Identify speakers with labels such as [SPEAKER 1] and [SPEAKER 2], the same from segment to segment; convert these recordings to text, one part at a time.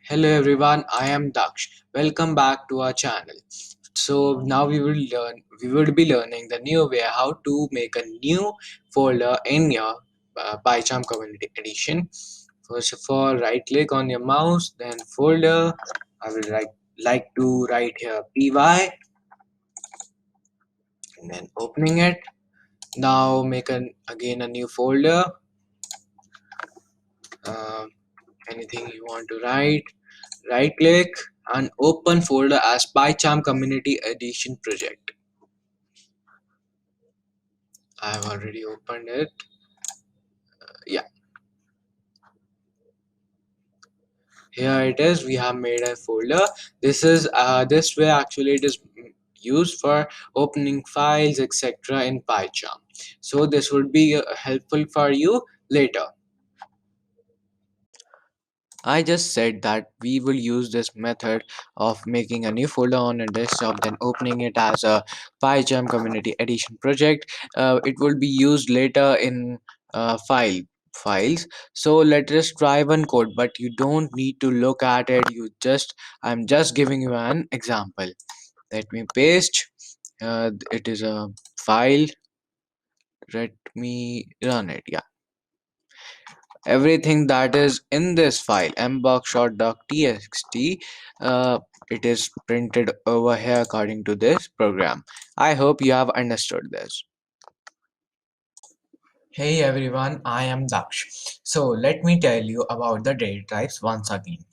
[SPEAKER 1] Hello everyone, I am Daksh. Welcome back to our channel. So now we will be learning the new way how to make a new folder in your Pycharm Community Edition. First of all, right click on your mouse, then folder. I will like to write here py and then opening it. Now make again a new folder. Uh, Anything you want to write. Right click and open folder as PyCharm Community Edition project. I have already opened it. Yeah, here it is. We have made a folder. This way actually it is used for opening files etc. in PyCharm. So this would be helpful for you later. I just said that we will use this method of making a new folder on a desktop, then opening it as a PyCharm Community Edition project. It will be used later in files. So let us try one code, but you don't need to look at it. I'm just giving you an example. Let me paste. It is a file. Let me run it. Yeah, everything that is in this file mboxshot.txt, uh, it is printed over here according to this program. I hope you have understood this. Hey everyone, I am Daksh. So let me tell you about the data types once again.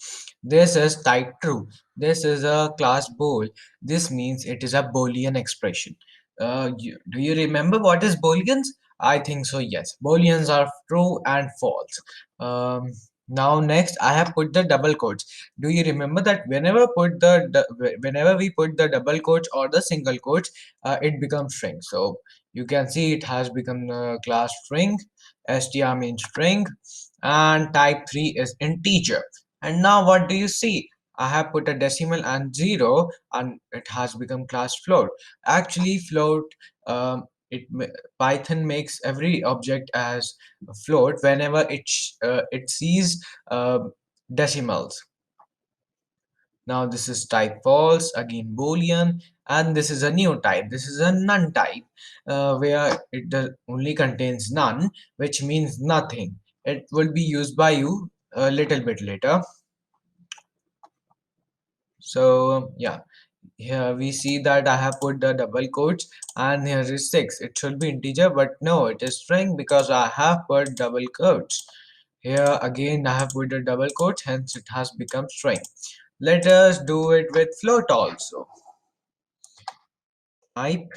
[SPEAKER 1] This is type true. This is a class bool. This means it is a Boolean expression. Do you remember what is Booleans? I think so, yes. Booleans are true and false. Um, Now next I have put the double quotes. Do you remember that whenever we put the double quotes or the single quotes, it becomes string. So you can see it has become class string. Str means string and type 3 is integer. And now what do you see? I have put a decimal and 0 and it has become class float. Actually float, Python makes every object as a float whenever it sees decimals. Now this is type false, again Boolean, and this is a new type. This is a none type, where it only contains none, which means nothing. It will be used by you a little bit later. So yeah, here we see that I have put the double quotes and here is 6. It should be integer, but no, it is string because I have put double quotes. Here again I have put the double quotes, hence it has become string. Let us do it with float also. Type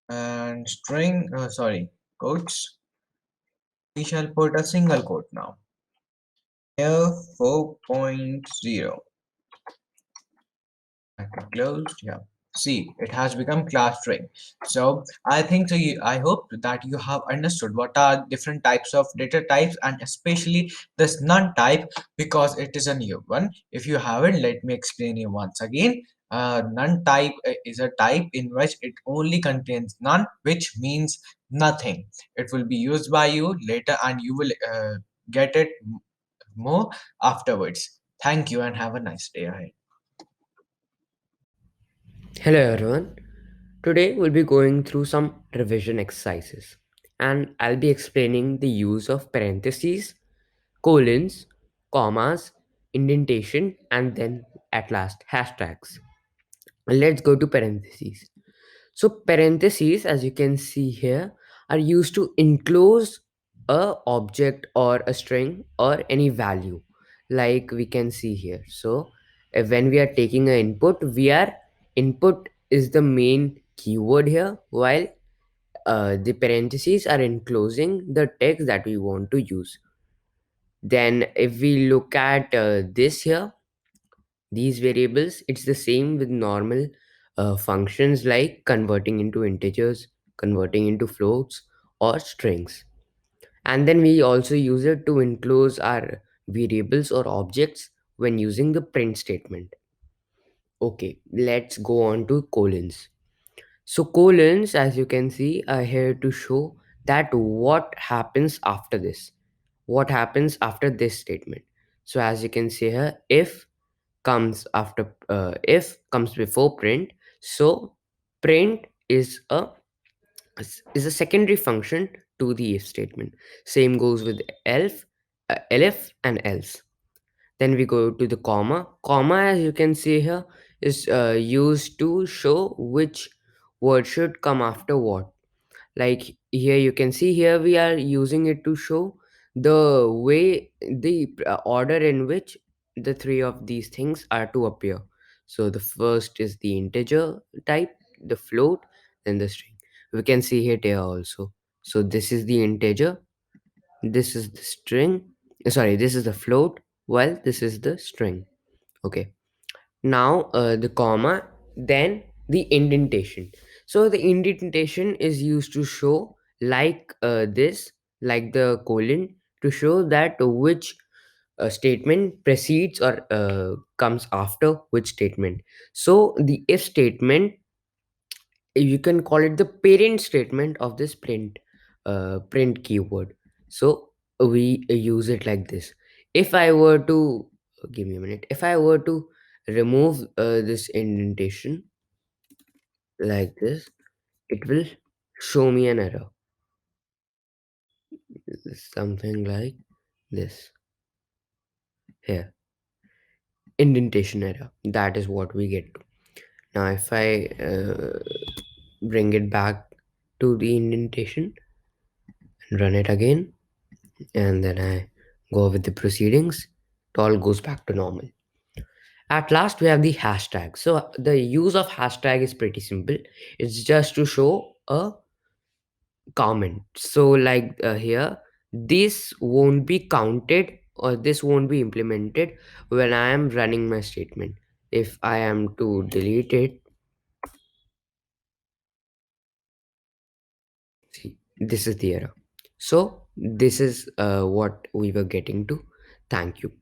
[SPEAKER 1] and string, sorry, quotes. We shall put a single quote now. Here 4.0. Closed. Yeah. See, it has become class string. So I think so. I hope that you have understood what are different types of data types and especially this none type because it is a new one. If you haven't, let me explain you once again. None type is a type in which it only contains none, which means nothing. It will be used by you later, and you will get it more afterwards. Thank you, and have a nice day ahead.
[SPEAKER 2] Hello everyone. Today we'll be going through some revision exercises and I'll be explaining the use of parentheses, colons, commas, indentation and then at last hashtags. Let's go to parentheses. So parentheses, as you can see here, are used to enclose a object or a string or any value like we can see here. So when we are taking an input, we are input is the main keyword here, while the parentheses are enclosing the text that we want to use. Then if we look at this here, these variables, it's the same with normal functions like converting into integers, converting into floats or strings. And then we also use it to enclose our variables or objects when using the print statement. Okay, let's go on to colons. So colons, as you can see, are here to show that what happens after this. What happens after this statement. So as you can see here, if comes before print. So print is a secondary function to the if statement. Same goes with elif and else. Then we go to the comma. Comma, as you can see here, is used to show which word should come after what. Like here you can see, here we are using it to show the way, the order in which the three of these things are to appear. So the first is the integer type, the float, then the string. We can see it here also. So this is the integer, this is the string, sorry, this is the float, while this is the string. Okay. Now the comma, then the indentation. So the indentation is used to show like this, like the colon, to show that which statement precedes or comes after which statement. So the if statement, you can call it the parent statement of this print keyword. So we use it like this. If I were to give me a minute, if I were to remove this indentation like this, it will show me an error, something like this here, indentation error. That is what we get. Now if I bring it back to the indentation and run it again, and then I go with the proceedings, it all goes back to normal. At last, we have the hashtag. So the use of hashtag is pretty simple. It's just to show a comment. So like here, this won't be counted or this won't be implemented when I am running my statement. If I am to delete it, see, this is the error. So this is what we were getting to. Thank you.